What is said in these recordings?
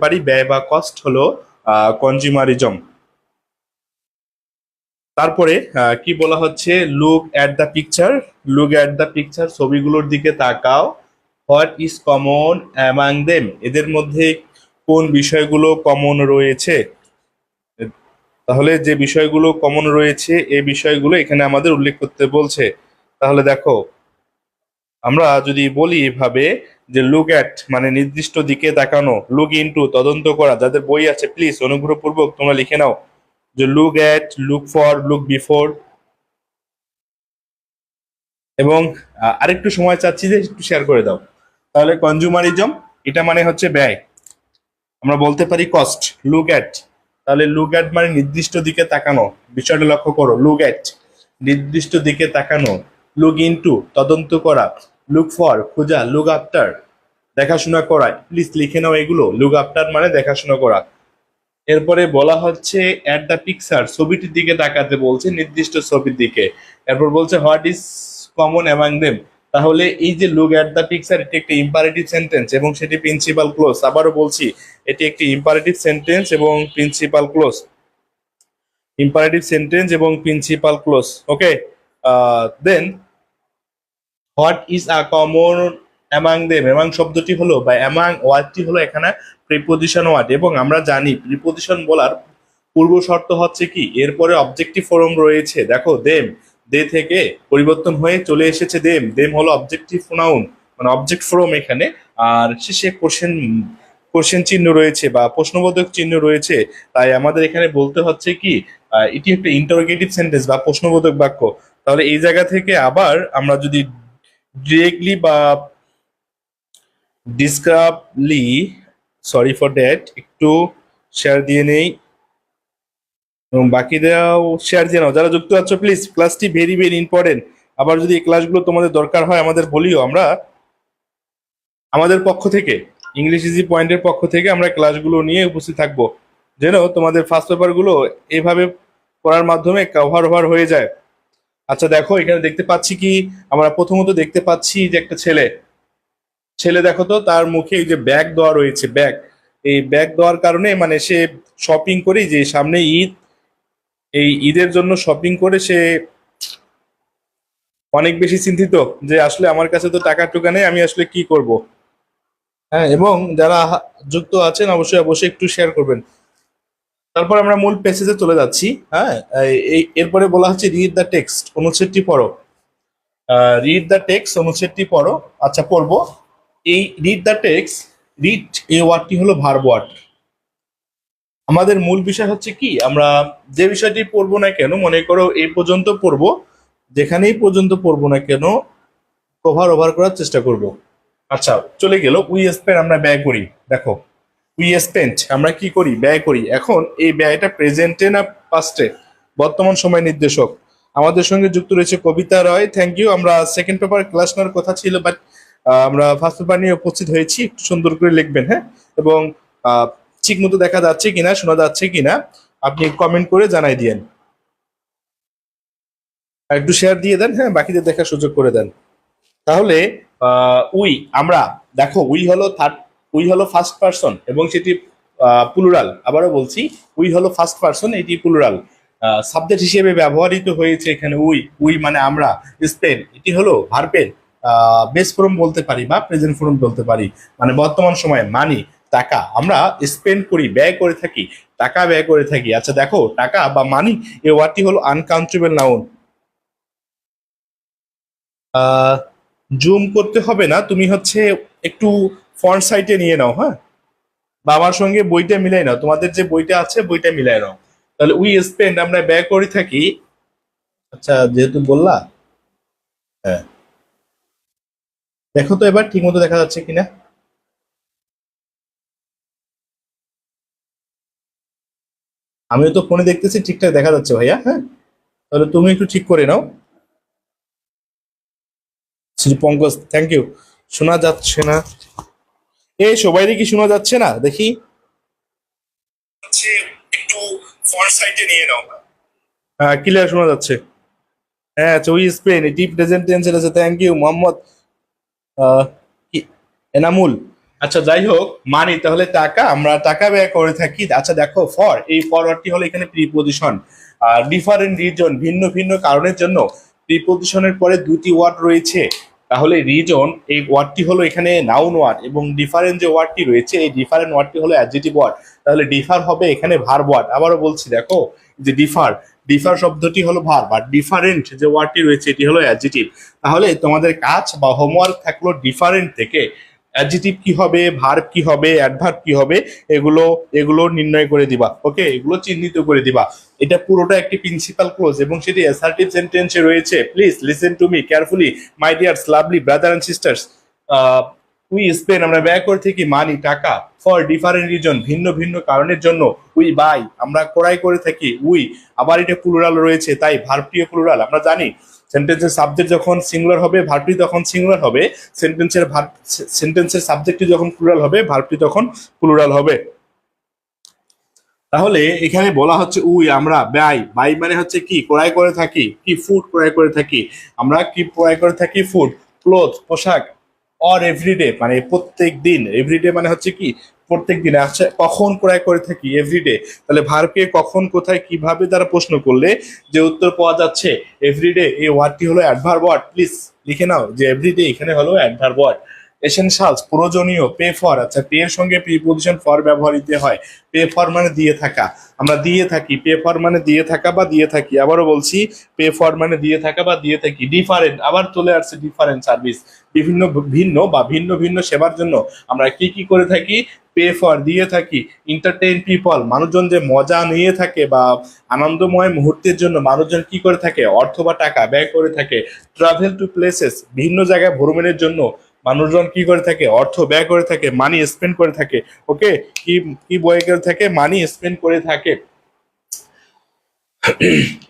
পারি ব্যয় বা কস্ট হলো কনজিউমারিজম। তারপরে কি বলা হচ্ছে, look at the picture, look at the picture, ছবিগুলোর দিকে তাকাও। What is common among them, এদের মধ্যে কোন বিষয়গুলো কমন রয়েছে। তাহলে যে বিষয়গুলো কমন রয়েছে এই বিষয়গুলো এখানে আমাদের উল্লেখ করতে বলছে। তাহলে দেখো, আমরা যদি বলি এভাবে যে লুক অ্যাট মানে নির্দিষ্ট দিকে তাকানো, লুক ইনটু তদন্ত করা, যাদের বই আছে প্লিজ অনুগ্রহপূর্বক তোমরা লিখে নাও যে look at, look for, look before. এবং আরেকটু সময় চাচ্ছি যে একটু শেয়ার করে দাও। তাহলে কনজিউমারিজম, এটা মানে হচ্ছে ব্যয়, আমরা বলতে পারি কস্ট। লুক অ্যাট, তাহলে লুক অ্যাট মানে নির্দিষ্ট দিকে তাকানো, বিষয়টা লক্ষ্য করো, লুক অ্যাট নির্দিষ্ট দিকে তাকানো, লুক ইনটু তদন্ত করা, লুক ফর খোঁজা, লুক আফটার দেখাশোনা করা। প্লিজ লিখে নাও এগুলো, লুক আফটার মানে দেখাশোনা করা। এরপরে বলা হচ্ছে অ্যাট দ্য পিকচার, ছবিটির দিকে তাকাতে বলছে, নির্দিষ্ট ছবির দিকে। এরপর বলছে what is common among them, তাহলে এই যে লুক অ্যাট দ্য পিকচার এটি একটি ইম্পারেটিভ সেন্টেন্স এবং সেটি প্রিন্সিপাল ক্লোজ। আবারও বলছি, এটি একটি ইম্পারেটিভ সেন্টেন্স এবং প্রিন্সিপাল ক্লোজ, ইম্পারেটিভ সেন্টেন্স এবং principal clause. Okay, then what is a common among them, among শব্দটি হলো বা অ্যামাং ওয়ার্ডটি হলো এখানে প্রিপোজিশন ওয়ার্ড, এবং আমরা জানি প্রিপোজিশন বলার পূর্ব শর্ত হচ্ছে কি, এরপরে অবজেক্টিভ ফর্ম রয়েছে। দেখো দেম, দে থেকে পরিবর্তন হয়ে চলে এসেছে দেম, দেম হলো অবজেক্টিভ প্রোনাউন মানে অবজেক্ট ফর্ম এখানে। আর শেষে কোশ্চেন, কোশ্চেন চিহ্ন রয়েছে বা প্রশ্নবোধক চিহ্ন রয়েছে, তাই আমাদের এখানে বলতে হচ্ছে কি এটি একটা ইন্টারোগেটিভ সেন্টেন্স বা প্রশ্নবোধক বাক্য। তাহলে এই জায়গা থেকে আবার আমরা যদি ডিরেক্টলি বা ডিসক্রাবলি, সরি ফর দ্যাট, একটু শেয়ার দিয়ে নেই এবং বাকিরাও শেয়ার দিয়ে নাও। যারা যুক্ত আছো প্লিজ, ক্লাসটি ভেরি ভেরি ইম্পর্টেন্ট। আবার যদি এই ক্লাসগুলো তোমাদের দরকার হয় আমাদের বলিও, আমরা আমাদের পক্ষ থেকে, ইংলিশ ইজি পয়েন্টের পক্ষ থেকে আমরা ক্লাসগুলো নিয়ে উপস্থিত থাকবো, যেন তোমাদের ফার্স্ট পেপারগুলো এইভাবে পড়ার মাধ্যমে কভার ওভার হয়ে যায়। আচ্ছা দেখো, এখানে দেখতে পাচ্ছি কি, আমরা প্রথমত দেখতে পাচ্ছি যে একটা ছেলে, ছেলে দেখো তো তার মুখে এই যে ব্যাগ দেওয়া রয়েছে, ব্যাগ, এই ব্যাগ দেওয়ার কারণে মানে সে শপিং করে, যে সামনে ঈদ, এই ঈদের জন্য শপিং করে সে অনেক বেশি চিন্তিত যে আসলে আমার কাছে তো টাকা টুকা নেই, আমি আসলে কি করব। হ্যাঁ, এবং যারা যুক্ত আছেন অবশ্যই অবশ্যই একটু শেয়ার করবেন। তারপর আমরা মূল প্যাসেজে চলে যাচ্ছি। হ্যাঁ, এরপরে বলা হচ্ছে রিড দ্য টেক্সট, অনুচ্ছেদটি পড়ো। রিড দ্য টেক্সট অনুচ্ছেদটি পড়ো। আচ্ছা পড়বো। এই রিড দ্য টেক্সট, রিড এই ওয়ার্ডটি হলো ভার্ব ওয়ার্ড। আমাদের মূল বিষয় হচ্ছে কি, আমরা যে বিষয়টি পড়বো না কেন, মনে করো এই পর্যন্ত পড়বো, যেখানেই পর্যন্ত পড়বো না কেন কভার ওভার করার চেষ্টা করব। আচ্ছা চলে গেল উই স্পেন্ড, আমরা ব্যয় করি। দেখো উই স্পেন্ড আমরা কি করি, ব্যয় করি। এখন এই ব্যয়টা প্রেজেন্টে না পাস্টে, বর্তমান সময় নির্দেশক। আমাদের সঙ্গে যুক্ত রয়েছে কবিতা রয়, থ্যাংক ইউ। আমরা সেকেন্ড পেপার ক্লাস নেওয়ার কথা ছিল, বাট আমরা ফার্স্ট পেপার নিয়ে উপস্থিত হয়েছি। একটু সুন্দর করে লিখবেন, হ্যাঁ, এবং ঠিক মতো দেখা যাচ্ছে কিনা, শোনা যাচ্ছে কিনা আপনি কমেন্ট করে জানাই দিয়েন, আর একটু শেয়ার দিয়ে দেন, হ্যাঁ, বাকিদের দেখার সুযোগ করে দেন। তাহলে উই, আমরা, দেখো উই হলো থার্ড, উই হলো ফার্স্ট পার্সন এবং সেটি প্লুরাল। আবারও বলছি, উই হলো ফার্স্ট পার্সন, এটি প্লুরাল। সাবজেক্ট হিসেবে ব্যবহৃত হয়েছে এখানে উই, উই মানে আমরা। স্পেন্ড এটি হলো ভার্বের বেস ফর্ম বলতে পারি বা প্রেজেন্ট ফর্ম বলতে পারি, মানে বর্তমান সময়ে। মানি টাকা, আমরা স্পেন্ড করি, ব্যয় করে থাকি, টাকা ব্যয় করে থাকি। আচ্ছা দেখো, টাকা বা মানি এই ওয়ার্ডটি হলো আনকাউন্টেবল নাউন। জুম করতে হবে না, তুমি হচ্ছে একটু ফন্ট সাইটে নিয়ে নাও, হ্যাঁ, বা আমার সঙ্গে বইটা মিলাই নাও, তোমাদের যে বইটা আছে বইটা মিলাই নাও। তাহলে উই স্পেন্ড আমরা ব্যয় করে থাকি। আচ্ছা যেহেতু বললা, হ্যাঁ, দেখো তো এবার ঠিক মতো দেখা যাচ্ছে কিনা। আমিও তো ফোনে দেখতেছি ঠিকঠাক দেখা যাচ্ছে ভাইয়া, হ্যাঁ, তাহলে তুমি একটু ঠিক করে নাও। Shri Pankaj thank you. শোনা যাচ্ছে না, এই সবাই কি শোনা যাচ্ছে না দেখি, হচ্ছে একটু ফন্ট সাইটে নিয়ে নাও। হ্যাঁ ক্লিয়ার শোনা যাচ্ছে। হ্যাঁ আচ্ছা, উই স্পেন এটি প্রেজেন্ট টেন্সের আছে, থ্যাংক ইউ মোহাম্মদ আহ, কি- এনামুল। আচ্ছা যাই হোক, মানি তাহলে টাকা, আমরা টাকা ব্যয় করে থাকি। আচ্ছা দেখো, ফর, এই ফরওয়ার্ডটি হলো এখানে প্রিপোজিশন। আর ডিফারেন্ট রিজন, ভিন্ন ভিন্ন কারণের জন্য প্রিপোজিশনের পরে দুটি ওয়ার্ড রয়েছে। তাহলে রিজন এই ওয়ার্ডটি হলো এখানে নাউন ওয়ার্ড, এবং ডিফারেন্ট যে ওয়ার্ডটি রয়েছে এই ডিফারেন্ট ওয়ার্ডটি হলো অ্যাডজেক্টিভ ওয়ার্ড। তাহলে ডিফার হবে এখানে ভার্ব ওয়ার্ড। আবারও বলছি, দেখো যে ডিফার, ডিফার শব্দটি হলো ভার্ব, আর ডিফারেন্ট যে ওয়ার্ডটি রয়েছে এটি হলো অ্যাডজেক্টিভ। তাহলে তোমাদের কাজ বা হোমওয়ার্ক থাকলো ডিফারেন্ট থেকে অ্যাডজেক্টিভ কি হবে, ভার্ব কি হবে, অ্যাডভার্ব কি হবে, এগুলো এগুলো নির্ণয় করে দিবা। ওকে, এগুলো চিহ্নিত করে দিবা। এটা পুরোটা একটি প্রিন্সিপাল ক্লোজ এবং সেটি অ্যাসার্টিভ সেন্টেন্সে রয়েছে। Please listen to me carefully my dears lovely brother and sisters. We spend, আমরা ব্যয় করে থাকি মানি টাকা, ফর ডিফারেন্ট রিজন, ভিন্ন ভিন্ন কারণের জন্য। উই বাই, আমরা ক্রয় করে থাকি। উই, আবার এটা প্লুরাল রয়েছে, তাই ভার্বটিও প্লুরাল। আমরা জানি সেন্টেন্সের সাবজেক্ট যখন সিঙ্গুলার হবে ভার্বটি তখন সিঙ্গুলার হবে, সেন্টেন্সের সাবজেক্টটি যখন প্লুরাল হবে ভার্বটি তখন প্লুরাল হবে। তাহলে এখানে বলা হচ্ছে উই, আমরা ব্যয়, বাই মানে হচ্ছে কি, ক্রয় করে থাকি, কি ফুড ক্রয় করে থাকি, আমরা কি ক্রয় করে থাকি, ফুড। ক্লোথ, পোশাক। অর এভরিডে মানে প্রত্যেক দিন, এভরিডে মানে হচ্ছে কি প্রত্যেক দিন। আচ্ছা কখন ক্রয় করে থাকি, এভরিডে। তাহলে ভার্বকে কখন, কোথায়, কিভাবে দ্বারা প্রশ্ন করলে যে উত্তর পাওয়া যাচ্ছে এভরিডে, এই ওয়ার্ডটি হলো অ্যাডভার্ব ওয়ার্ড। প্লিজ লিখে নাও যে এভরিডে এখানে হলো অ্যাডভার্ব ওয়ার্ড। এসেনশিয়ালস, প্রয়োজনীয়। পে ফর, আচ্ছা পে এর সঙ্গে প্রিপোজিশন ফর ব্যবহৃত হয়। পে ফর মানে দিয়ে থাকা, আমরা দিয়ে থাকি। পে ফর মানে দিয়ে থাকা বা দিয়ে থাকি। আবারও বলছি, পে ফর মানে দিয়ে থাকা বা দিয়ে থাকি। ডিফারেন্ট, আবার চলে আসছে ডিফারেন্ট সার্ভিস, বিভিন্ন ভিন্ন বা ভিন্ন ভিন্ন সেবার জন্য আমরা কি কি করে থাকি, পে ফর দিয়ে থাকি। এন্টারটেইন পিপল, মানুষজন যে মজা নিয়ে থাকে বা আনন্দময় মুহূর্তের জন্য মানুষজন কি করে থাকে, অর্থ বা টাকা ব্যয় করে থাকে। ট্রাভেল টু প্লেসেস, ভিন্ন জায়গায় ভ্রমণের জন্য মানুষজন কি করে থাকে, অর্থ ব্যয় করে থাকে, মানি স্পেন্ড করে থাকে। ওকে, কি কি বয়ে করে থাকে, মানি স্পেন্ড করে থাকে।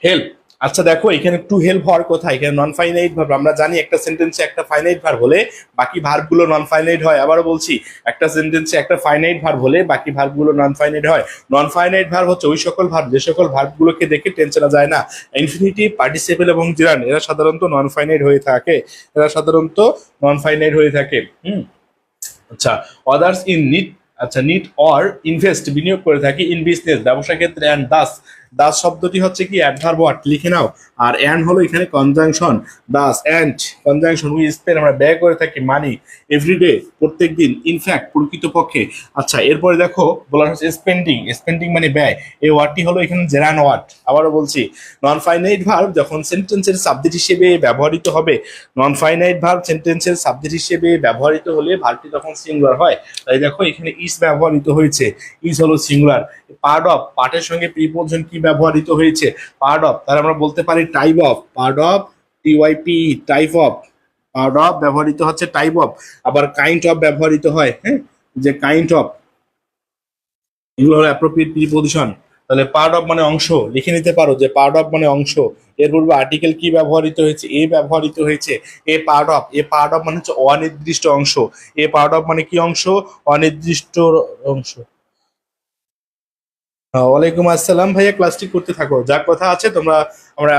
হেল্প, আচ্ছা দেখো এখানে টু হেল্প হওয়ার কথা, এখানে নন ফাইনাইট ভার্ব। আমরা জানি একটা সেন্টেন্সে একটা ফাইনাইট ভার্ব হলে বাকি ভার্বগুলো নন ফাইনাইট হয়। আবারও বলছি, একটা সেন্টেন্সে একটা ফাইনাইট ভার্ব হলে বাকি ভার্বগুলো নন ফাইনাইট হয়। নন ফাইনাইট ভার্ব হচ্ছে ওই সকল ভার্ব যে সকল ভার্বগুলোকে দেখে টেন্স আনা যায় না। ইনফিনিটিভ, পার্টিসিপেল এবং জিরান এরা সাধারণত নন ফাইনাইট হয়ে থাকে, এরা সাধারণত নন ফাইনাইট হয়ে থাকে। আচ্ছা, অদার্স ইন নিড, আচ্ছা নিড অর ইনভেস্ট, বিনিয়োগ করে থাকি। ইন বিজনেস, ব্যবসা ক্ষেত্রে। অ্যান্ড দাস, দাস শব্দটি হচ্ছে কি অ্যাডভার্ব ওয়ার্ড, লিখে নাও। আর অ্যান্ড হলো এখানে conjunction. Das and conjunction. We spend, আমরা ব্যয় করে থাকি মানি এভরিডে, প্রত্যেক দিন। ইনফ্যাক্ট, প্রকৃতপক্ষে। আচ্ছা এরপরে দেখো বলা হচ্ছে স্পেন্ডিং, স্পেন্ডিং মানে ব্যয়। এই ওয়ার্ডটি হলো এখানে জেরান ওয়ার্ড। আবারও বলছি, নন ফাইনাইট ভার্ব যখন সেন্টেন্সের সাবজেক্ট হিসেবে ব্যবহৃত হবে, নন ফাইনাইট ভার্ব সেন্টেন্সের সাবজেক্ট হিসেবে ব্যবহৃত হলে ভার্বটি তখন সিঙ্গুলার হয়। তাই দেখো এখানে ইজ ব্যবহৃত হয়েছে, ইজ হলো সিঙ্গুলার। পার্ট অফ, পার্টের সঙ্গে প্রিপোজিশন কি ব্যবহৃত হয়েছে, পার্ট অফ। তাহলে আমরা বলতে পারি type of, part of, টিওয়াইপি, type of. Part of ব্যবহৃত হচ্ছে টাইপ অফ। আবার কাইন্ড অফ ব্যবহৃত হয়, হ্যাঁ, যে কাইন্ড অফ, এগুলো হলো অ্যাপ্রোপ্রিয়েট প্রিপোজিশন। তাহলে পার্ট অফ মানে অংশ, লিখে নিতে পারো যে পার্ট অফ মানে অংশ। এর পূর্বে আর্টিকেল কি ব্যবহৃত হয়েছে, এ ব্যবহৃত হয়েছে। A part of, a part of মানে হচ্ছে অনির্দিষ্ট অংশ। এ পার্ট অফ মানে কি অংশ, অনির্দিষ্ট অংশ। ওয়ালাইকুম আসসালাম ভাইয়া, ক্লাসটি করতে থাকো, যা কথা আছে তোমরা।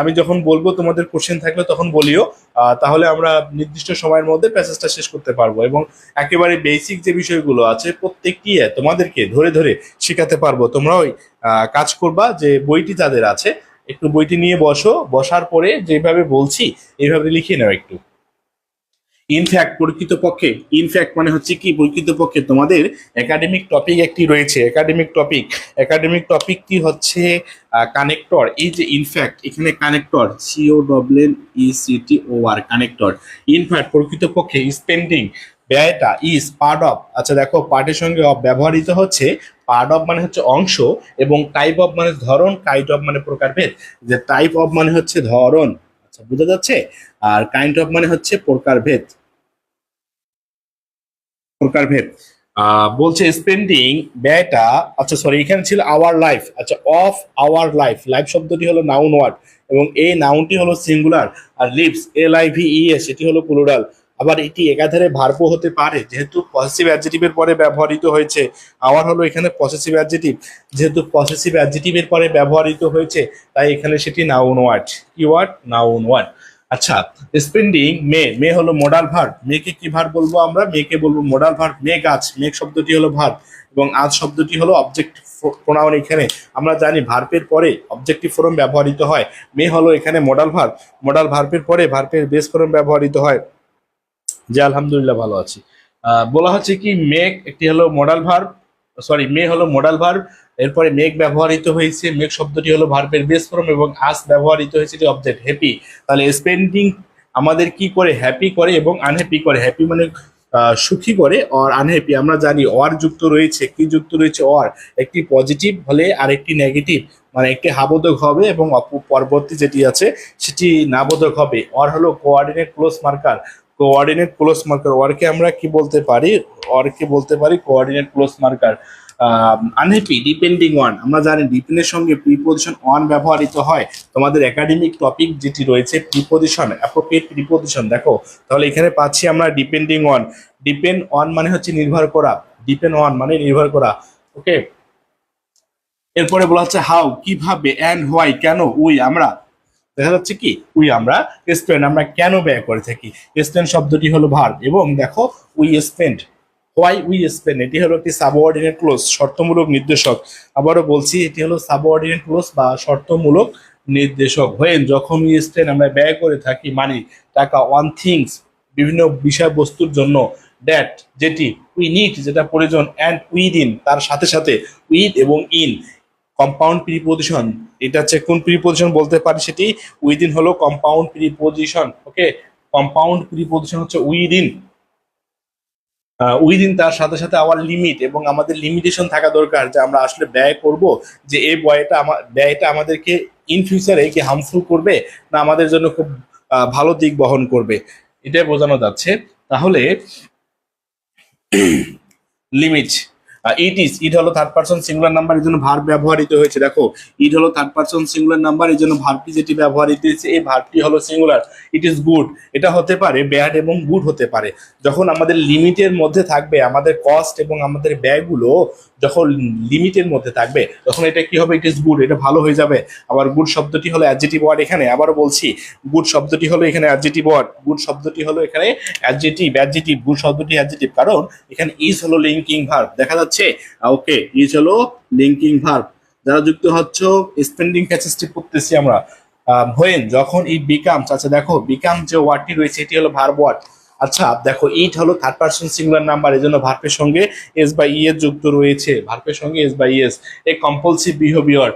আমি যখন বলবো তোমাদের কোশ্চেন থাকলে তখন বলিও। তাহলে আমরা নির্দিষ্ট সময়ের মধ্যে প্যাসেজটা শেষ করতে পারবো, এবং একেবারে বেসিক যে বিষয়গুলো আছে প্রত্যেকটি তোমাদেরকে ধরে ধরে শেখাতে পারবো। তোমরা ওই কাজ করবা যে বইটি যাদের আছে একটু বইটি নিয়ে বসো, বসার পরে যেভাবে বলছি এইভাবে লিখে নাও একটু। ইনফ্যাক্ট, প্রকৃতপক্ষে। ইনফ্যাক্ট মানে হচ্ছে কি, প্রকৃতপক্ষে তোমাদের একাডেমিক টপিক একটি রয়েছে। একাডেমিক টপিকটি হচ্ছে কানেক্টর। এই যে ইনফ্যাক্ট, এখানে কানেক্টর, CONNECTOR, কানেক্টর। ইনফ্যাক্ট, প্রকৃতপক্ষে। স্পেন্ডিং, ব্যয়টা। ইজ পার্ট অফ, আচ্ছা দেখো পার্টের সঙ্গে অফ ব্যবহৃত হচ্ছে। পার্ট অফ মানে হচ্ছে অংশ, এবং টাইপ অফ মানে ধরন, কাইন্ড অফ মানে প্রকারভেদ। যে টাইপ অফ মানে হচ্ছে ধরন, আচ্ছা বোঝা যাচ্ছে। আর কাইন্ড অফ মানে হচ্ছে প্রকারভেদ, প্রকারভেদ। বলছে স্পেন্ডিং, ব্যয়টা। আচ্ছা সরি, এখানে ছিল আওয়ার লাইফ। আচ্ছা অফ আওয়ার লাইফ, লাইফ শব্দটি হলো নাউন ওয়ার্ড, এবং এই নাউনটি হলো সিঙ্গুলার। আর লিভস, LIVES, এটি হলো প্লুরাল। আবার এটি একাধারে ভার্বও হতে পারে, যেহেতু পসেসিভ অ্যাডজেক্টিভের পরে ব্যবহৃত হয়েছে। আওয়ার হলো এখানে পসেসিভ অ্যাডজেক্টিভ, যেহেতু পসেসিভ অ্যাডজেক্টিভের পরে ব্যবহৃত হয়েছে তাই এখানে সেটি নাউন ওয়ার্ড। কি ওয়ার্ড, নাউন ওয়ার্ড। আচ্ছা, স্পেন্ডিং মে, মে হলো মডাল ভার্ব, মেকে কি ভার্ব বলবো আমরা, মেকে বলবো মডাল ভার্ব। মেক আজ, মেক শব্দটি হলো ভার্ব এবং আজ শব্দটি হলো অবজেক্টিভ প্রোনাউন। এখানে আমরা জানি ভার্বের পরে অবজেক্টিভ ফর্ম ব্যবহৃত হয়, মে হলো এখানে মডাল ভার্ব, মডাল ভার্বের পরে ভার্বের বেস ফর্ম ব্যবহৃত হয়। যে আলহামদুলিল্লাহ ভালো আছি। বলা হচ্ছে কি মেক একটি হলো মডাল ভার্ব, সরি মে হলো মডাল ভার্ব, এরপরে মেক ব্যবহৃত হয়েছে, মেক শব্দটি হলো ভার্বের বেস ফর্ম এবং আস ব্যবহৃত হয়েছে যে অবজেক্ট হ্যাপি। তাহলে স্পেন্ডিং আমাদের কি করে, হ্যাপি করে এবং আনহ্যাপি করে। হ্যাপি মানে সুখী করে, অর আনহ্যাপি আমরা জানি অর যুক্ত রয়েছে, কি যুক্ত রয়েছে অর, একটি পজিটিভ হলে আর একটি নেগেটিভ, মানে একটি হাবোধক হবে এবং পরবর্তী যেটি আছে সেটি নাবোধক হবে। অর হলো coordinate clause marker, coordinate clause marker, ওরকে আমরা কি বলতে পারি, ওরকে বলতে পারি coordinate clause marker. Unhappy depending on, আমরা জানি ডিপেন্ডের সঙ্গে প্রিপোজিশন অন ব্যবহৃত হয়। তোমাদের একাডেমিক টপিক যেটি রয়েছে প্রিপোজিশন, অ্যাপ্রোপ্রিয়েট প্রিপোজিশন দেখো, তাহলে এখানে পাচ্ছি আমরা ডিপেন্ডিং অন। ডিপেন্ড অন মানে হচ্ছে নির্ভর করা, ডিপেন্ড অন মানে নির্ভর করা। ওকে, এরপরে বলা হচ্ছে হাউ কিভাবে, অ্যান্ড হোয়াই কেন, উই আমরা, দেখা যাচ্ছে কি উই আমরা স্পেন্ড আমরা কেন ব্যয় করে থাকি। স্পেন্ড শব্দটি হলো ভার্ব এবং দেখো we spend, why we spend এটি হলো একটি সাবঅর্ডিনেট ক্লোজ, শর্তমূলক নির্দেশক। আবারও বলছি এটি হলো সাবঅর্ডিনেট ক্লোজ বা শর্তমূলক নির্দেশক। হোয়েন যখন উই স্পেন্ড আমরা ব্যয় করে থাকি মানি টাকা, অন থিংস বিভিন্ন বিষয়বস্তুর জন্য, দ্যাট যেটি, উই নিড যেটা প্রয়োজন, অ্যান্ড উইদিন তার সাথে সাথে, উইথ এবং ইন কম্পাউন্ড প্রিপোজিশন, এটা হচ্ছে কোন প্রিপোজিশন বলতে পারি সেটি, উইদিন হলো কম্পাউন্ড প্রিপোজিশন। ওকে, কম্পাউন্ড প্রিপোজিশন হচ্ছে উইদিন, উইদিন তার সাথে সাথে আওয়ার লিমিট, এবং আমাদের লিমিটেশন থাকা দরকার যে আমরা আসলে ব্যয় করব, যে এই ব্যয়টা আমাদেরকে ইন ফিউচারে কি হার্মফুল করবে না আমাদের জন্য খুব ভালো দিক বহন করবে, এটাই বোঝানো যাচ্ছে। তাহলে লিমিট, ইট হলো থার্ড পারসন সিঙ্গুলার নাম্বার, এই জন্য ভার্ব ব্যবহৃত হয়েছে। দেখো ইট হলো থার্ড পারসন সিঙ্গুলার নাম্বার, এই জন্য ভার্বটি যেটি ব্যবহৃত হয়েছে এই ভার্বটি হলো সিঙ্গুলার। ইট ইজ গুড, এটা হতে পারে ব্যাড এবং গুড হতে পারে। যখন আমাদের লিমিটের মধ্যে থাকবে আমাদের কস্ট এবং আমাদের ব্যয়গুলো যখন লিমিটের মধ্যে থাকবে তখন এটা কি হবে, ইট ইজ গুড, এটা ভালো হয়ে যাবে। আবার গুড শব্দটি হলো অ্যাডজেটিভ ওয়ার্ড, এখানে আবারও বলছি গুড শব্দটি হলো এখানে অ্যাডজেটিভ ওয়ার্ড, গুড শব্দটি হলো এখানে অ্যাডজেটিভ, গুড শব্দটি অ্যাডজেটিভ, কারণ এখানে ইজ হলো লিঙ্কিং ভার্ব, দেখা যাচ্ছে। ওকে, ইজ হলো লিঙ্কিং ভার্ব, যারা যুক্ত হচ্ছে স্পেন্ডিং প্যাসেজটি পড়তেছি আমরা। হোয়েন যখন ইট বিকামস, আচ্ছা দেখো বিকাম যে ওয়ার্ডটি রয়েছে এটি হলো ভার্ব ওয়ার্ড। আচ্ছা দেখো ইট হলো থার্ড পারসন সিঙ্গুলার নাম্বার, এই জন্য ভার্বের সঙ্গে এস বা ই এস যুক্ত রয়েছে, ভার্বের সঙ্গে এস বা ই এস, এ কম্পালসিভ বিহেভিয়ার।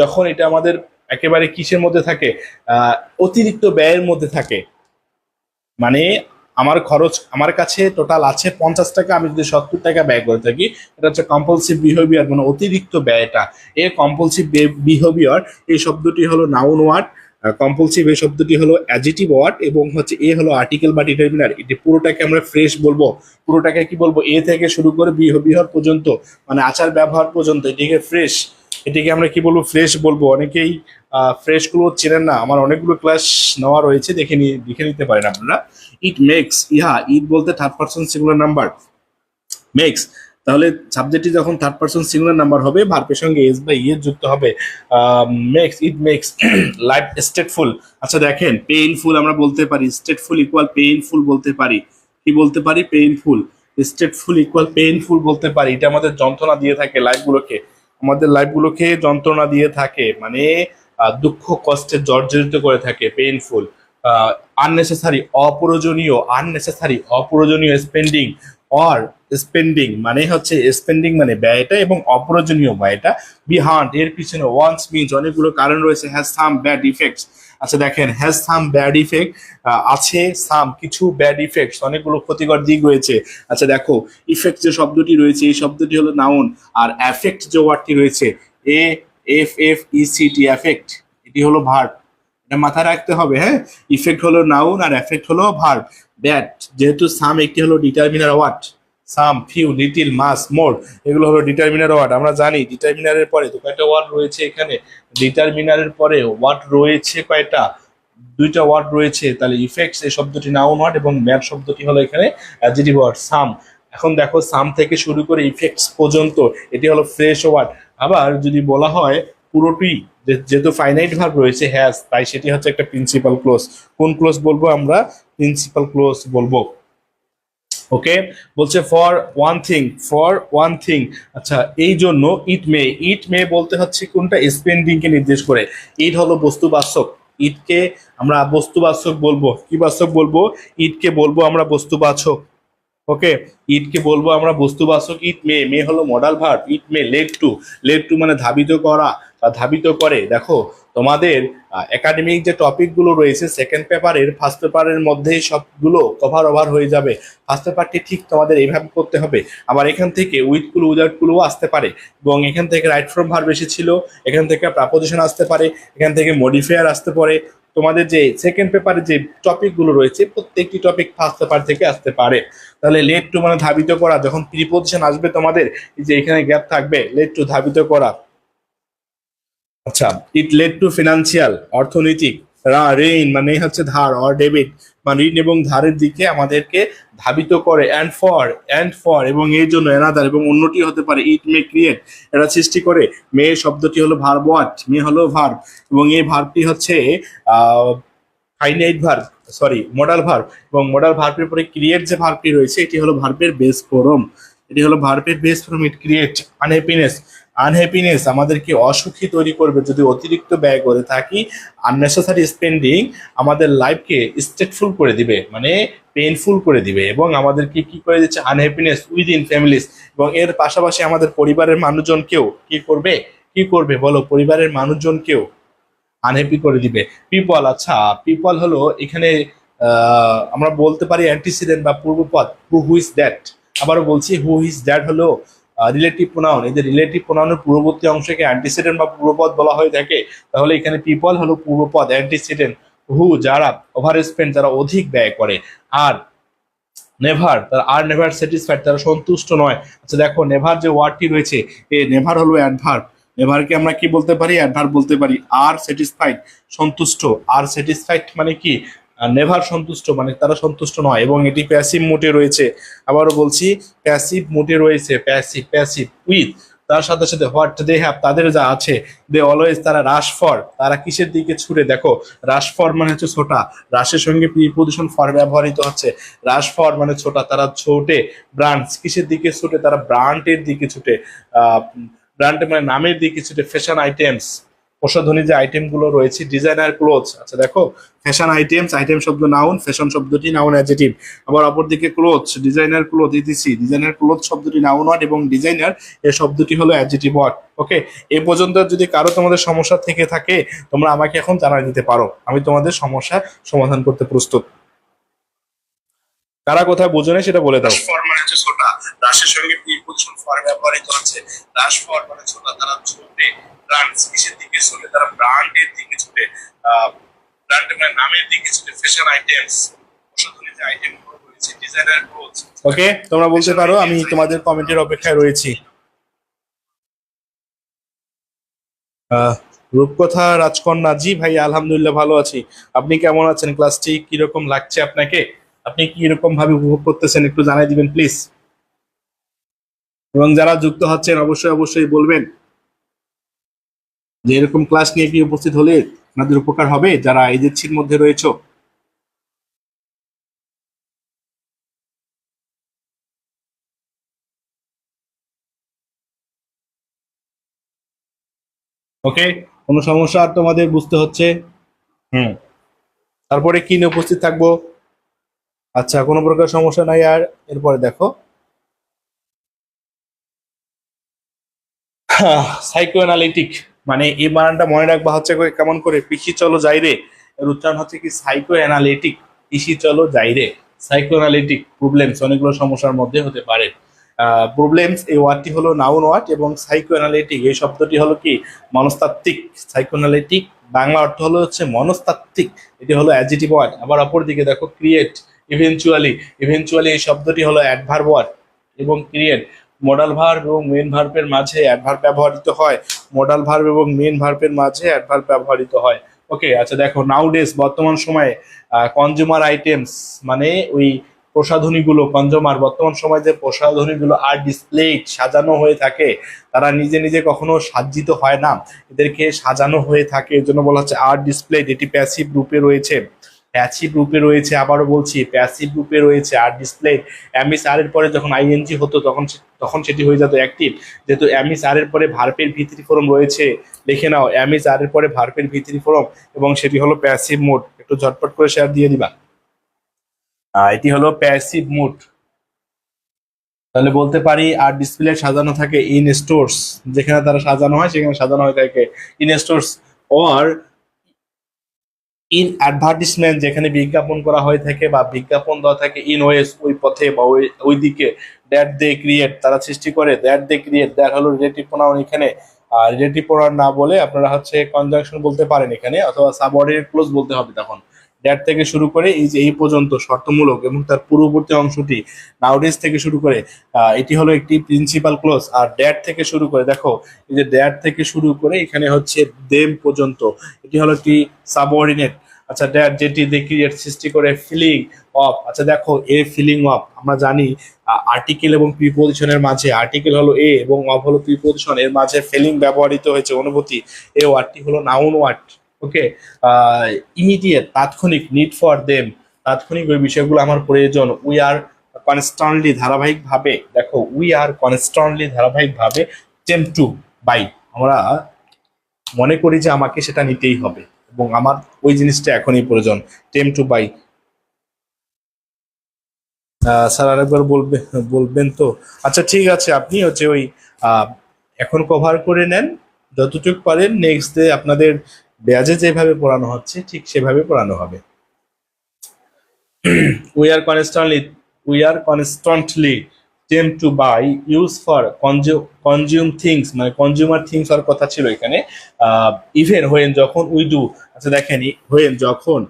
যখন এটা আমাদের একেবারে কিসের মধ্যে থাকে, অতিরিক্ত ব্যয়ের মধ্যে থাকে, মানে আমার খরচ, আমার কাছে টোটাল আছে 50 টাকা, আমি যদি 70 টাকা ব্যয় করে থাকি, এটা হচ্ছে কম্পালসিভ বিহেভিয়ার, মানে অতিরিক্ত ব্যয়টা। এই কম্পালসিভ বিহেভিয়ার এই শব্দটি হলো নাউন ওয়ার্ড, কম্পালসিভ এই শব্দটি হলো অ্যাডজেটিভ ওয়ার্ড এবং হচ্ছে এ হলো আর্টিকেল বা ডিটারমিনার। এটি পুরোটাকে আমরা ফ্রেশ বলবো, পুরোটাকে কি বলবো, এ থেকে শুরু করে বিহেভিয়ার পর্যন্ত, মানে আচার ব্যবহার পর্যন্ত এটিকে ফ্রেশ, এটিকে আমরা কি বলবো, ফ্রেশ বলবো। অনেকেই ফ্রেশ গুলো চেনেন না, আমার অনেকগুলো ক্লাস নেওয়া রয়েছে, দেখে নিতে পারেন আপনারা। ইট মেক্স, ইহা ইট বলতে third person singular number, makes তাহলে সাবজেক্টটি যখন থার্ড পারসন সিঙ্গুলার নাম্বার হবে ভার্বের সঙ্গে এস বা ই এর যুক্ত হবে। Makes, it makes life stressful. আচ্ছা দেখেন পেইনফুল আমরা বলতে পারি, স্টেটফুল ইকুয়াল পেইনফুল বলতে পারি, কি বলতে পারি, পেইনফুল, স্টেটফুল ইকুয়াল পেইনফুল বলতে পারি। এটা আমাদের যন্ত্রণা দিয়ে থাকে লাইফগুলোকে, আমাদের লাইফগুলোকে যন্ত্রণা দিয়ে থাকে, মানে দুঃখ কষ্টে জর্জরিত করে থাকে, পেইনফুল। আননেসেসারি অপ্রয়োজনীয়, আননেসেসারি অপ্রয়োজনীয়, স্পেন্ডিং অর স্পেন্ডিং মানে হচ্ছে স্পেন্ডিং মানে ব্যয়টা এবং অপ্রয়োজনীয় ব্যয়টা। বিহান্ড এর পিছনে, ওয়ান্স মিনস অনেকগুলো কারণ রয়েছে, হ্যাজ সাম ব্যাড ইফেক্টস। আচ্ছা দেখেন হ্যাজ সাম ব্যাড ইফেক্ট, আছে সাম কিছু ব্যাড ইফেক্টস, অনেকগুলো ক্ষতিকর দিক রয়েছে। আচ্ছা দেখো ইফেক্ট যে শব্দটি রয়েছে এই শব্দটি হলো নাউন, আর অ্যাফেক্ট যে ওয়ার্ডটি রয়েছে A F F E C T affect, এটি হলো ভার্ব, এটা মাথায় রাখতে হবে। হ্যাঁ, ইফেক্ট হলো নাউন আর এফেক্ট হলো ভার্ব। ব্যাড যেহেতু সাম একটি হলো ডিটারমিনার ওয়ার্ড, সাম, ফিউ, লিটিল, মাস, মোর এগুলো হলো ডিটারমিনার ওয়ার্ড। আমরা জানি ডিটারমিনারের পরে তো কয়টা ওয়ার্ড রয়েছে, এখানে ডিটারমিনারের পরে ওয়ার্ড রয়েছে কয়টা, দুইটা ওয়ার্ড রয়েছে। তাহলে ইফেক্টস এই শব্দটি নাউন ওয়ার্ড এবং ব্যাড শব্দটি হলো এখানে অ্যাডজেক্টিভ ওয়ার্ড। সাম, এখন দেখো সাম থেকে শুরু করে ইফেক্টস পর্যন্ত এটি হলো ফ্রেশ ওয়ার্ড। আবার যদি বলা হয় পুরোটি যেহেতু ফাইনাইট ভার্ব রয়েছে হ্যাজ, তাই সেটি হচ্ছে একটা প্রিন্সিপাল ক্লোজ। কোন ক্লোজ বলবো আমরা? প্রিন্সিপাল ক্লোজ বলবো। ওকে, বলছে ফর ওয়ান থিং। আচ্ছা, এই জন্য ইট মে বলতে হচ্ছে কোনটা? স্পেন্ডিং কে নির্দেশ করে। ইট হলো বস্তুবাচক, ইটকে আমরা বস্তুবাচক বলবো। কি বাচক বলবো? ইটকে বলবো আমরা বস্তুবাচক। ওকে, ইটকে বলবো আমরা বস্তুবাচক। মে হলো মডাল ভার্ব। ইট মে লেড টু মানে ধাবিত করা বা ধাবিত করে। দেখো, তোমাদের একাডেমিক যে টপিকগুলো রয়েছে সেকেন্ড পেপারের ফার্স্ট পেপারের মধ্যেই সবগুলো ওভার হয়ে যাবে। ফার্স্ট পেপারটি ঠিক তোমাদের এইভাবে করতে হবে। আবার এখান থেকে উইথগুলো উইদাউটগুলো আসতে পারে, এবং এখান থেকে রাইট ফ্রম ভার্ব এসেছিল, এখান থেকে প্রাপোজিশন আসতে পারে, এখান থেকে মডিফায়ার আসতে পারে। তোমাদের যে সেকেন্ড পেপারে যে টপিকগুলো রয়েছে প্রত্যেকটি টপিক ফার্স্ট পেপার থেকে আসতে পারে। তাহলে লেড টু মানে ধাবিত করা, যখন প্রিপোজিশন আসবে তোমাদের যে এখানে গ্যাপ থাকবে, লেড টু ধাবিত করা। আচ্ছা, ইট লেড টু ফিনান্সিয়াল অর্থনৈতিক। রেইন মানে হচ্ছে ধার, অর ডেবিট মানে ঋণ এবং ধারের দিকে আমাদেরকে ধাবিত করে। অ্যান্ড ফর এবং এর জন্য অ্যানাদার এবং অন্যটি হতে পারে। ইট মে ক্রিয়েট, এটা সৃষ্টি করে। মে শব্দটি হলো ভার্ব ওয়াট, মে হলো ভার্ব, এবং এই ভার্বটি হচ্ছে ফাইনাইট ভার্ব, মডাল ভার্ব, এবং মডাল ভার্বের পরে ক্রিয়েট যে ভার্বটি রয়েছে এটি হলো ভার্বের বেস ফর্ম। ইট ক্রিয়েট আনহ্যাপিনেস আমাদেরকে অসুখী তৈরি করবে যদি অতিরিক্ত ব্যয় করে থাকি। আননেসেসারি স্পেন্ডিং আমাদের লাইফকে স্ট্রেটফুল করে দিবে, মানে পেইনফুল করে দিবে, এবং আমাদেরকে কি করে দিচ্ছে? আনহ্যাপিনেস উইদিন ফ্যামিলিজ, এবং এর পাশাপাশি আমাদের পরিবারের মানুষজনকেও কি করবে বলো? পরিবারের মানুষজনকেও আনহ্যাপি করে দিবে। আচ্ছা, পিপল হলো এখানে আমরা বলতে পারি অ্যান্টিসিডেন্ট বা পূর্বপদ। হু ইজ দ্যাট, আবারও বলছি হু ইজ দ্যাট হলো রিলেটিভ প্রোনাউন। এই যে রিলেটিভ প্রোনাউনের পূর্ববর্তী অংশকে অ্যান্টিসিডেন্ট বা পূর্বপদ বলা হয়ে থাকে, তাহলে এখানে পিপল হলো পূর্বপদ, অ্যান্টিসিডেন্ট হু যারা ওভার স্পেন্ড, যারা অধিক ব্যয় করে, আর নেভার স্যাটিসফাইড তারা সন্তুষ্ট নয়। আচ্ছা দেখো, নেভার যে ওয়ার্ডটি রয়েছে, এই নেভার হলো অ্যাডভার্ব। নেভারকে আমরা কি বলতে পারি? অ্যাডভার্ব বলতে পারি। আর স্যাটিসফাইড সন্তুষ্ট, আর স্যাটিসফাইড মানে কি? নেভার সন্তুষ্ট মানে তারা সন্তুষ্ট নয়, এবং এটি প্যাসিভ মোডে রয়েছে। আবারও বলছি প্যাসিভ মোডে রয়েছে। প্যাসিভ উইথ তার সাথে সাথে হোয়াট দে হ্যাভ তাদের যা আছে, দে অলওয়েজ তারা রাশ ফর তারা কিসের দিকে ছুটে? দেখো, রাশ ফর মানে হচ্ছে ছোটা, রাশের সঙ্গে প্রিপোজিশন ফর ব্যবহৃত হচ্ছে। রাশ ফর মানে ছোটা, তারা ছোটে। ব্রান্ডস কিসের দিকে ছুটে? তারা ব্র্যান্ডের দিকে ছুটে। ব্র্যান্ড মানে নামের দিকে ছুটে। ফ্যাশন আইটেমস প্রসাধনী যে আইটেম গুলো রয়েছে। ডিজাইনার ক্লোথস, আচ্ছা দেখো, ফ্যাশন আইটেম শব্দ নাউন, ফ্যাশন শব্দটি নাউন অ্যাডজেক্টিভ। আবার অপরদিকে clothes, designer cloth etc, designer cloth শব্দটি নাউন ওয়ার্ড এবং ডিজাইনার এর শব্দটি হলো অ্যাডজেক্টিভ ওয়ার্ড। ওকে, এই পর্যন্ত যদি কারো তোমাদের সমস্যা থেকে থাকে তোমরা আমাকে এখন জানাই দিতে পারো, আমি তোমাদের সমস্যা সমাধান করতে প্রস্তুত। কারা কোথায় বোঝো না সেটা বলে দাও। ফর মানে হচ্ছে ছোটা, রাশের সঙ্গে প্রিপোজিশন ফর ব্যবহৃত হচ্ছে। রাশ ফর মানে ছোটা, তারা ছোটে। ব্র্যান্ডস কিসের দিকে ছুটে? তারা ব্র্যান্ডের দিকে ছুটে। ব্র্যান্ড মানে নামের দিকে ছুটে। ফ্যাশন আইটেমস প্রসাধনী যে আইটেম গুলো রয়েছে। Designer clothes. ওকে, তোমরা বলতে পারো, আমি তোমাদের কমেন্টের অপেক্ষায় রয়েছি। রূপকথা রাজকন্যা, জি ভাই আলহামদুলিল্লাহ ভালো আছি। আপনি কেমন আছেন? ক্লাসটি কিরকম লাগছে আপনাকে? আপনি কি রকম ভাবে উপভোগ করতেছেন একটু জানাই দিবেন প্লিজ। এবং যারা যুক্ত হচ্ছেন অবশ্যই বলবেন যে এরকম ক্লাস নিয়ে কি উপস্থিত হলে আপনাদের উপকার হবে যারা এজেন্সির মধ্যে রয়েছে। ওকে, কোনো সমস্যা আর তোমাদের বুঝতে হচ্ছে? হুম, তারপরে কি নিয়ে উপস্থিত থাকবো? আচ্ছা, কোনো প্রকার সমস্যা নাই। আর এরপরে দেখো, সাইকো অ্যানালিটিক মানে এই বানানটা মনে রাখবা হচ্ছে কেমন করে? পিসি চলো যাই রে, এর উচ্চারণ হচ্ছে কি? Psycho analytic. পিসি চলো যাই রে, সাইকো অ্যানালিটিক। প্রবলেমস অনেকগুলো সমস্যার মধ্যে হতে পারে। প্রবলেমস এই ওয়ার্ডটি হলো নাউন ওয়ার্ড, এবং সাইকো অ্যানালিটিক এই শব্দটি হলো কি? মনস্তাত্ত্বিক। সাইকো অ্যানালিটিক বাংলা অর্থ হলো হচ্ছে মনস্তাত্ত্বিক, এটি হলো অ্যাডজেক্টিভ ওয়ার্ড। আবার অপর দিকে দেখো, ক্রিয়েট, ইভেনচুয়ালি এই শব্দটি হলো অ্যাডভার্ব ওয়ার্ড, এবং ক্রিয়েট মডাল ভার্ব এবং মেন ভার্বের মাঝে অ্যাডভার্ব ব্যবহৃত হয়। মডাল ভার্ব এবং মেন ভার্বের মাঝে অ্যাডভার্ব ব্যবহৃত হয়। ওকে, আচ্ছা দেখো, নাউডেস বর্তমান সময়ে কনজিউমার আইটেমস মানে ওই প্রসাধনীগুলো কনজিউমার বর্তমান সময়ে যে প্রসাধনীগুলো আর ডিসপ্লেড সাজানো হয়ে থাকে, তারা নিজে নিজে কখনো সাজ্জিত হয় না, এদেরকে সাজানো হয়ে থাকে, এর জন্য বলা হচ্ছে আর ডিসপ্লেড। এটি প্যাসিভ রূপে রয়েছে, প্যাসিভ রূপে রয়েছে, আবারও বলছি প্যাসিভ রূপে রয়েছে আর ডিসপ্লে। এমএস আর এর পরে যখন আইএনজি হতো তখন সেটি হয়ে যেত অ্যাক্টিভ। যেহেতু এমএস আর এর পরে ভার্বের ভি3 ফর্ম রয়েছে, লিখে নাও এমএস আর এর পরে ভার্বের ভি3 ফর্ম, এবং সেটি হলো প্যাসিভ মোড। একটু ঝটপট করে শেয়ার দিয়ে দিবা। এটি হলো প্যাসিভ মোড। তাহলে বলতে পারি আর ডিসপ্লে সাজানো থাকে ইন স্টোরস, যেখানে তারা সাজানো হয় সেখানে সাজানো হয়ে থাকে in stores, or in advertisement, যেখানে বিজ্ঞাপন করা হয়ে থাকে বা বিজ্ঞাপন দেওয়া থাকে, ইন ওয়েস, ওই পথে বা ওই দিকে, দ্যাট দে ক্রিয়েট, তারা সৃষ্টি করে, দ্যাট দে ক্রিয়েট, দ্যাট হলো রিলেটিভ প্রোনাউন এখানে। আর রিলেটিভ প্রোনাউন না বলে আপনারা হচ্ছে কনজাংশন বলতে পারেন এখানে, অথবা সাবঅর্ডিনেট ক্লোজ বলতে হবে তখন। দ্যাট থেকে শুরু করে এই যে এই পর্যন্ত শর্তমূলক, এবং তার পূর্ববর্তী অংশটি নাউডেজ থেকে শুরু করে, এটি হলো একটি প্রিন্সিপাল ক্লোজ। আর দ্যাট থেকে শুরু করে দেখো, এই যে দ্যাট থেকে শুরু করে এখানে হচ্ছে দেম পর্যন্ত, এটি হলো একটি সাবঅর্ডিনেট। আচ্ছা, দ্যাট যেটি দে ক্রিয়েট সৃষ্টি করে, ফিলিং অফ। আচ্ছা দেখো, এ ফিলিং অফ, আমরা জানি আর্টিকেল এবং প্রিপোজিশনের মাঝে, আর্টিকেল হলো এ এবং অফ হলো প্রিপোজিশন, এর মাঝে ফিলিং ব্যবহৃত হয়েছে, অনুভূতি। এই ওয়ার্ডটি হলো নাউন ওয়ার্ড। ওকে, ইমিডিয়েট, তাৎক্ষণিক, নিড ফর দেম, তাৎক্ষণিক ওই বিষয়গুলো আমার প্রয়োজন। উই আর কনস্ট্যান্টলি, ধারাবাহিকভাবে, দেখো উই আর কনস্ট্যান্টলি, ধারাবাহিকভাবে, টেম টু বাই, আমরা মনে করি যে আমাকে সেটা নিতেই হবে এবং আমার ওই জিনিসটা এখনই প্রয়োজন, টেম টু বাই। স্যার আরেকবার বলবেন তো? আচ্ছা ঠিক আছে, আপনি হচ্ছে ওই এখন কভার করে নেন যতটুকু পারেন, নেক্সট ডে আপনাদের ব্যাজে যেভাবে পড়ানো হচ্ছে ঠিক সেভাবে পড়ানো হবে। we are constantly we are constantly tempt to buy, use for consume things, মানে কনজিউমার থিংস হওয়ার কথা ছিল এখানে। ইভেন হোয়েন, যখন উই ডু। আচ্ছা দেখেন, হোয়েন যখন,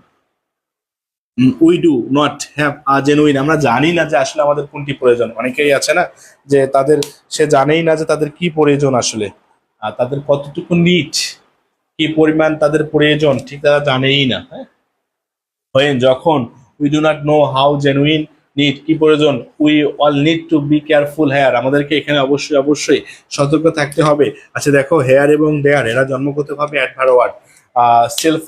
we do not have a genuine, আমরা জানি না যে আসলে আমাদের কোনটি প্রয়োজন। অনেকেই আছে না যে সে জানেই না যে তাদের কি প্রয়োজন আসলে, আর তাদের কতটুকু নিড, কি পরিমাণ তাদের প্রয়োজন, ঠিক তারা জানেই না। হ্যাঁ, হোয়েন যখন, we do not know how genuine need, কি প্রয়োজন, we all need to be careful here, আমাদেরকে এখানে অবশ্যই অবশ্যই সতর্ক থাকতে হবে। আচ্ছা দেখো, হেয়ার এবং দেয়ার এরা জন্মগতভাবে অ্যাডভার্ব ওয়ার্ড। সেলফ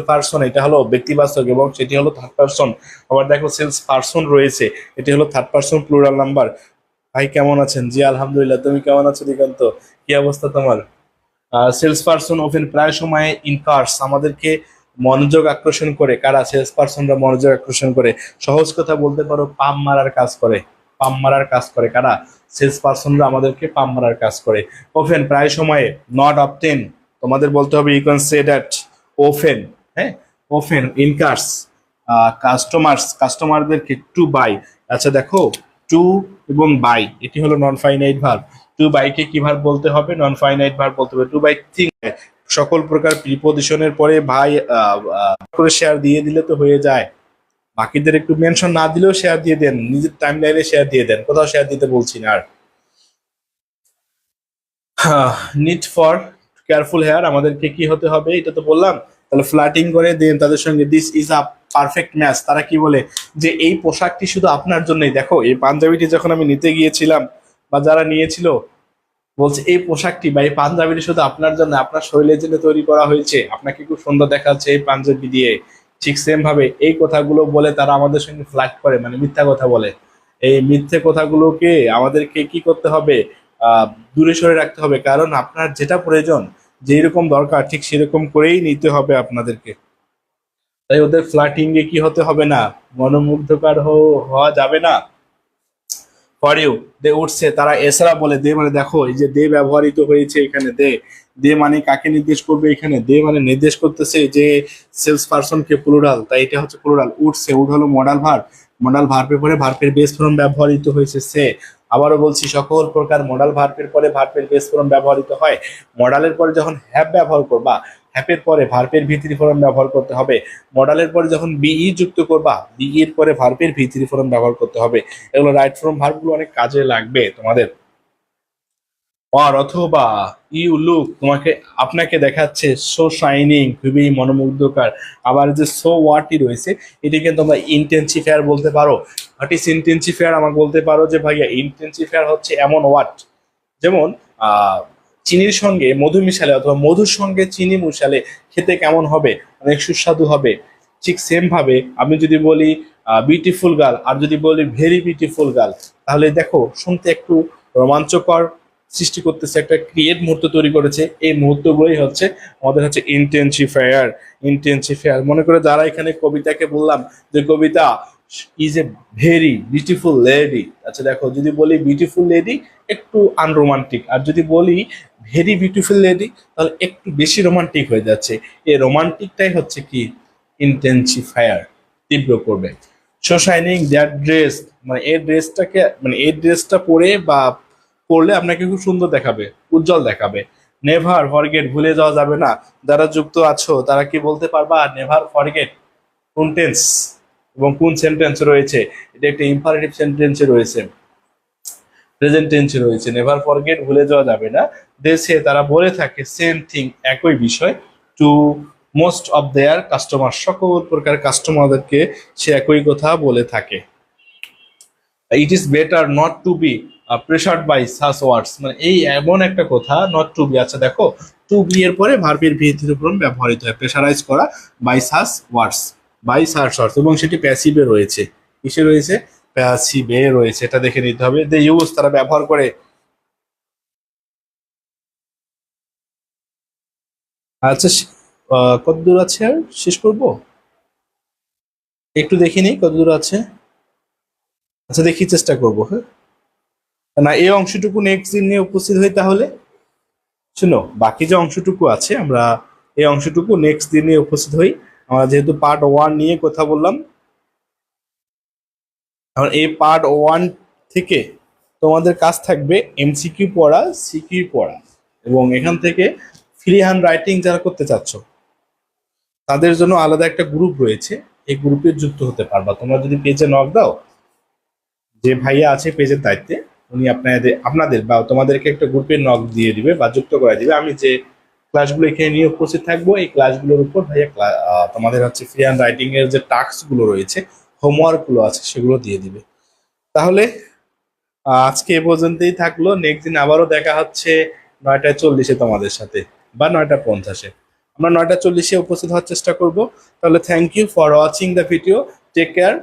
পারসন এটা হলো ব্যক্তিবাচক এবং সেটি হলো থার্ড পারসন। আবার দেখো সেলস পারসন রয়েছে, এটি হলো থার্ড পারসন প্লুরাল নাম্বার। ভাই কেমন আছেন? জি আলহামদুলিল্লাহ, তুমি কেমন আছো দিগন্ত? কি অবস্থা তোমার? সেলস পারসন ওপেন, প্রায় সময় ইনকার্স, আমাদেরকে মনোযোগ আকর্ষণ করে। কারা? সেলস পারসনরা মনোযোগ আকর্ষণ করে। সহজ কথা বলতে পারো, পাম মারার কাজ করে, পাম মারার কাজ করে। কারা? সেলস পারসনরা আমাদেরকে পাম মারার কাজ করে। ওপেন প্রায় সময়ে, নট অফটেন, তোমাদের বলতে হবে you can say that open. হ্যাঁ, ওপেন ইনকার্স কাস্টমারদেরকে টু বাই। আচ্ছা দেখো, টু এবং বাই এটি হলো নন ফাইনাইট ভার্ব। টু বাইকে কি ভার্ব বলতে হবে? নন ফাইনাইট ভার্ব বলতে হবে। টু বাই থিং, সকল প্রকার প্রিপোজিশনের পরে ভাই করে শেয়ার দিয়ে দিলে তো হয়ে যায়। বাকিদের একটু মেনশন না দিলেও শেয়ার দিয়ে দেন, নিজের টাইম লাইনে শেয়ার দিয়ে দেন, কোথাও শেয়ার দিতে বলছি না আর। নিড ফর কেয়ারফুল হেয়ার, আমাদেরকে কি হতে হবে এটা তো বললাম। তাহলে ফ্লার্টিং করে দেন তাদের সঙ্গে, this is a perfect match. তারা কি বলে যে এই পোশাকটি শুধু আপনার জন্যই। দেখো, এই পাঞ্জাবিটি যখন আমি নিতে গিয়েছিলাম বা যারা নিয়েছিল বলছে এই পোশাকটি বা এই পাঞ্জাবিটি শুধু আপনার জন্য, আপনার শরীরের জন্য তৈরি করা হয়েছে, আপনাকে খুব সুন্দর দেখাচ্ছে এই পাঞ্জাবি দিয়ে। ঠিক সেম ভাবে এই কথাগুলো বলে তারা আমাদের সঙ্গে ফ্লার্ট করে, মানে মিথ্যা কথা বলে। এই মিথ্যে কথাগুলোকে আমাদেরকে কি করতে হবে? আহ দূরে সরে রাখতে হবে, কারণ আপনার যেটা প্রয়োজন, যেই রকম দরকার ঠিক সেরকম করেই নিতে হবে আপনাদেরকে। তাই ওদের ফ্লার্টিং এ কি হতে হবে না, মনোমুগ্ধকর হওয়া যাবে না। ফর ইউ দে উঠছে, তারা এছাড়া বলে। দে মানে দেখো, এই যে দে ব্যবহৃত হয়েছে এখানে, দে দে মানে কাকে নির্দেশ করবে এখানে? দে মানে নির্দেশ করতেছে যে সেলস পারসন কে, প্লুরাল, তাই এটা হচ্ছে প্লুরাল। উঠছে, উড হলো মডাল ভার্ব, মডাল ভার্বের পরে ভার্বের বেস ফর্ম ব্যবহৃত হয়েছে সে। আবারও বলছি, সকল প্রকার মডাল ভার্বের পরে ভার্বের বেস ফর্ম ব্যবহৃত হয়। মডালের পরে যখন হ্যাভ ব্যবহার করবা, হ্যাপের পরে ভার্বের ভি3 ফর্ম ব্যবহার করতে হবে। মডালের পরে যখন বিই যুক্ত করবা, বিই এর পরে ভার্বের ভি3 ফর্ম ব্যবহার করতে হবে। এগুলো রাইট ফর্ম ভার্বগুলো অনেক কাজে লাগবে তোমাদের। আর অথবা ইউ লুক, আপনাকে দেখাচ্ছে সো শাইনিং, খুবই মনোমুগ্ধকর। আবার যে সো ওয়াটই রয়েছে, এটিকে তোমরা ইন্টেন্সিফায়ার বলতে পারো। What is intensifier? আমাকে বলতে পারো যে ভাইয়া ইন্টেন্সিফায়ার হচ্ছে এমন ওয়াট, যেমন চিনির সঙ্গে মধু মিশালে অথবা মধুর সঙ্গে চিনি মিশালে খেতে কেমন হবে, অনেক সুস্বাদু হবে। ঠিক সেম ভাবে আমি যদি বলি বিউটিফুল গার্ল আর যদি বলি ভেরি বিউটিফুল গার্ল, তাহলে দেখো শুনতে একটু রোমাঞ্চকর সৃষ্টি করতেছে, একটা ক্রিয়েট মুহূর্ত তৈরি করেছে। এই মুহূর্তগুলোই হচ্ছে আমাদের হচ্ছে ইন্টেন্সিফায়ার। ইন্টেন্সিফায়ার মনে করে যারা এখানে কবিতাকে বললাম যে কবিতা is a very beautiful lady, আচ্ছা দেখো যদি বলি বিউটিফুল লেডি একটু আনরোমান্টিক, আর যদি বলি ভেরি বিউটিফুল লেডি তাহলে একটু বেশি রোমান্টিক হয়ে যাচ্ছে। এই রোমান্টিকটাই হচ্ছে কি ইন্টেন্সিফায়ার, তীব্র করবে। সো শাইনিং দ্যাট ড্রেস, মানে এই ড্রেসটা পরে বা পরলে আপনাকে খুব সুন্দর দেখাবে, উজ্জ্বল দেখাবে। নেভার ফরগেট, ভুলে যাওয়া যাবে না। যারা যুক্ত আছো তারা কি বলতে পারবা নেভার ফরগেট কোন টেন্স এবং কোন সেন্টেন্স রয়েছে? এটা একটা ইম্পারেটিভ সেন্টেন্সে রয়েছে, প্রেজেন্ট টেন্সে রয়েছে। নেভার ফরগেট, ভুলে যাওয়া যাবে না। দেশে তারা বলে থাকে সেম থিং, একই বিষয়, to most of their customer, সকল প্রকার কাস্টমারদেরকে সে একই কথা বলে থাকে। It is better not to be pressured by sass words, মানে এই এমন একটা কথা নট টু বি। আচ্ছা দেখো টু বি এর পরে ভার্বের ভিত্তির উপর ব্যবহৃত হয়, প্রেশারাইজ করা by sass words, by sass ওয়ার্ডস, এবং সেটি প্যাসিভে রয়েছে। কিসে রয়েছে? প্যাসিভে রয়েছে, এটা দেখে নিতে হবে। দে ইউজ, তারা ব্যবহার করে। আচ্ছা কতদূর আছে আর শেষ করব? একটু দেখে নিই কতদূর আছে। আচ্ছা দেখি, চেষ্টা করবো। হ্যাঁ না, এই অংশটুকু নেক্সট দিন নিয়ে উপস্থিত হই তাহলে। শুনো, বাকি যে অংশটুকু আছে আমরা এই অংশটুকু নেক্সট দিনে উপস্থিত হই। আমরা যেহেতু পার্ট 1 নিয়ে কথা বললাম, এখন এই পার্ট 1 থেকে তোমাদের কাজ থাকবে এমসিকিউ পড়া, সিকিউ পড়া, এবং এখান থেকে ফ্রি হ্যান্ড রাইটিং যারা করতে চাচ্ছ তাদের জন্য আলাদা একটা গ্রুপ রয়েছে, এই গ্রুপে যুক্ত হতে পারবা। তোমরা যদি পেজে নক দাও, যে ভাইয়া আছে পেজের দায়িত্বে উনি আপনাদের বা তোমাদেরকে একটা গ্রুপে নক দিয়ে দিবে বা যুক্ত করে দিবে। আমি যে ক্লাসগুলো এখানে নিয়ে উপস্থিত থাকবো, এই ক্লাসগুলোর উপর ভাইয়া তোমাদের হচ্ছে ফ্রি হ্যান্ড রাইটিং এর যে টাস্ক গুলো রয়েছে, হোমওয়ার্ক গুলো আছে, সেগুলো দিয়ে দিবে। তাহলে আজকে এ পর্যন্তই থাকলো। নেক্সট দিন আবারও দেখা হচ্ছে 9:40 তোমাদের সাথে, বা 9:50। আমরা 9:40 উপস্থিত হওয়ার চেষ্টা করব। তাহলে thank you for watching the video, take care.